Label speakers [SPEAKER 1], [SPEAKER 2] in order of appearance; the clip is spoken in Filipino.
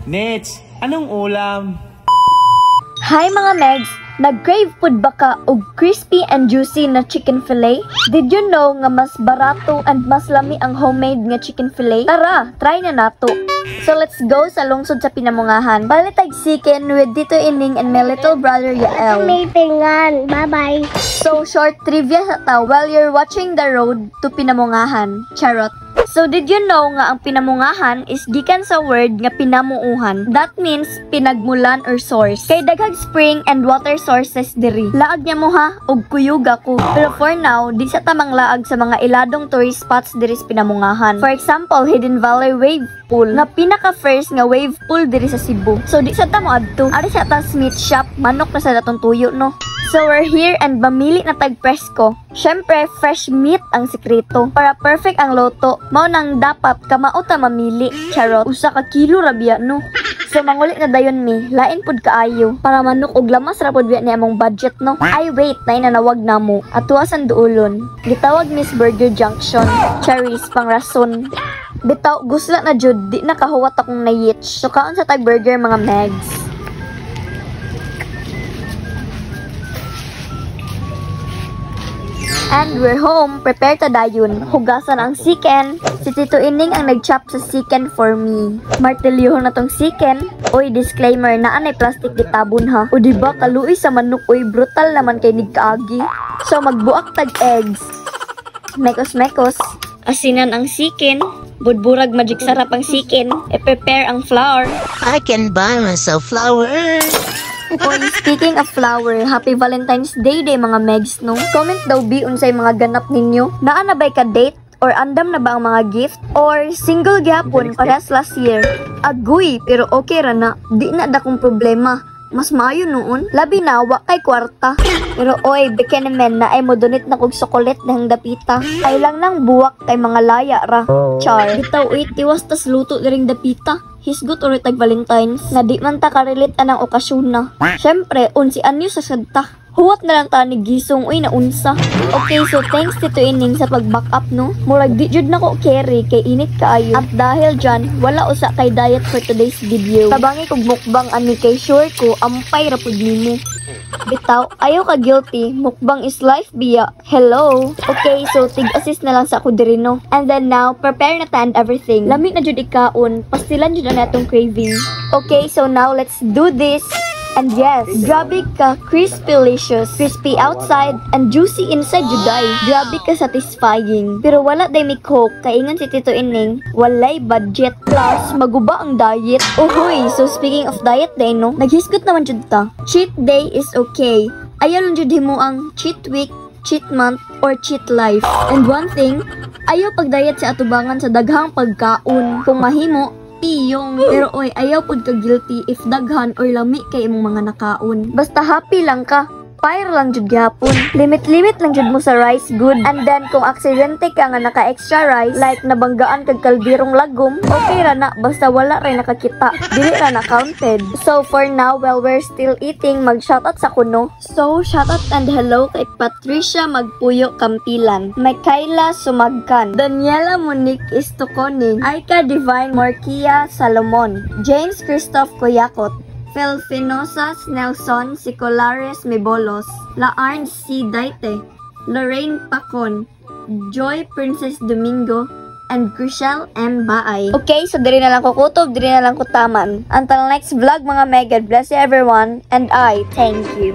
[SPEAKER 1] Nets, anong ulam?
[SPEAKER 2] Hi mga Megs! Nag-crave food ba ka og crispy and juicy na chicken fillet? Did you know nga mas barato and mas lami ang homemade nga chicken fillet? Tara, try na nato! So let's go sa lungsod sa Pinamungahan. Balitag chicken with Tito Ining and my little brother Yael.
[SPEAKER 3] Meetingan. Bye-bye.
[SPEAKER 2] So short trivia sa ta while you're watching the road to Pinamungahan. Charot. So did you know nga ang Pinamungahan is gikan sa word nga pinamuuhan. That means pinagmulan or source. Kay daghang spring and water sources diri. Laag niya mo ha og kuyog ako. Pero for now, di sa tamang laag sa mga iladong tourist spots diri sa Pinamungahan. For example, Hidden Valley Wave Pool nga pinaka first nga wave pool diri sa Cebu. So di sa ta mo adto. Ari sa ta meat shop, manok na sa datong tuyo no. So we're here and mamili na tag presko. Syempre, fresh meat ang sikreto. Para perfect ang loto, mao nang dapat kamao ta mamili. Charot, usa ka kilo rabia no. So manguli na dayon mi, lain pud kaayo. Para manok og lamas ra pud ni among budget no. Ay wait, nay nanawag namo. Atuasan duulon. Gitawag Miss Burger Junction. Cherries pang rason. Bitaw gusla na jud, di nakahuwat akong nayitch. So kaon sa tag burger mga Megs. And we're home, prepare ta dayon. Hugasan ang chicken. Si Tito Ining ang nag-chop sa chicken for me. Martilyohon na tong chicken. Oy, disclaimer, naan ay plastic gitabon ha. O diba, kaluoy sa manok, oy, brutal naman kay nigkaagi. So magbuak tag eggs. Mekos-mekos. Asinan ang chicken. Budburag magic sarap ang chicken. I-prepare ang flour.
[SPEAKER 3] I can buy myself flowers.
[SPEAKER 2] Oy, speaking of flower, happy Valentine's Day day mga Megs no. Comment daw bi unsay mga ganap ninyo. Naa na bay ka date or andam na ba ang mga gift or single gyapon parehas last year. Aguy, pero okay ra na. Di na dakong problema. Mas maayo noon. Labi na wa kay kwarta. Pero oy, bekenemen na ay modonit na kog sokolet nang dapita. Ay lang nang buwak kay mga laya ra. Char. Bitaw uy, tiwas tas luto diring dapita. Hisgot ulit tag Valentine's na di man ta karelate anang okasyon na. Syempre, unsi anyo sa sadta. Huwat na lang ta ni gisong uy na unsa. Okay, so thanks Tito Ining sa pag-back up no. Murag di jud nako carry kay init kaayo. At dahil dyan, wala usa kay diet for today's video. Tabangi kog mukbang ani kay sure ko ampay ra pud nimo. Bitaw, ayaw ka guilty. Mukbang is life, biya. Hello? Okay, so tig-assist na lang sa ako diri, no? And then now, prepare na ta and everything. Lamig na jud ikaon. Pastilan jud na natong craving. Okay, so now, let's do this. And yes, grabe ka crispy-licious. Crispy outside and juicy inside juday. Grabe ka satisfying. Pero wala day mi coke. Kaingan si Tito Ining, walay budget. Plus, maguba ang diet. Uhoy, so speaking of diet day, no? Naghisgot naman jud ta. Cheat day is okay. Ayaw lang jud himo ang cheat week, cheat month, or cheat life. And one thing, ayaw pag-diet sa atubangan sa daghang pagkaon. Kung mahimo, piyong. Pero oy, ayaw pud ka guilty if daghan or lami kay imong mga nakaon. Basta happy lang ka. Fire lang jud gyapon. Limit lang jud mo sa rice good. And then kung aksidente ka nga naka extra rice, like nabanggaan kag kaldirong lagom, okay ra na basta wala ray nakakita. Dili ra na counted. So for now, while we're still eating, mag-shoutout sa kuno. So shoutout and hello kay Patricia Magpuyo Campilan, Michaela Sumagkan, Daniela Monique Istoconing, Aika Divine Morkia Salomon, James Christoph Coyacot, Felfinosas Nelson Sicolares Mibolos, Laarn C. Daite, Lorraine Pacon, Joy Princess Domingo, and Chriselle M. Baay. Okay, so diri na lang ko kutob, diri na lang ko taman. Until next vlog mga Meg, God bless you everyone, and I thank you.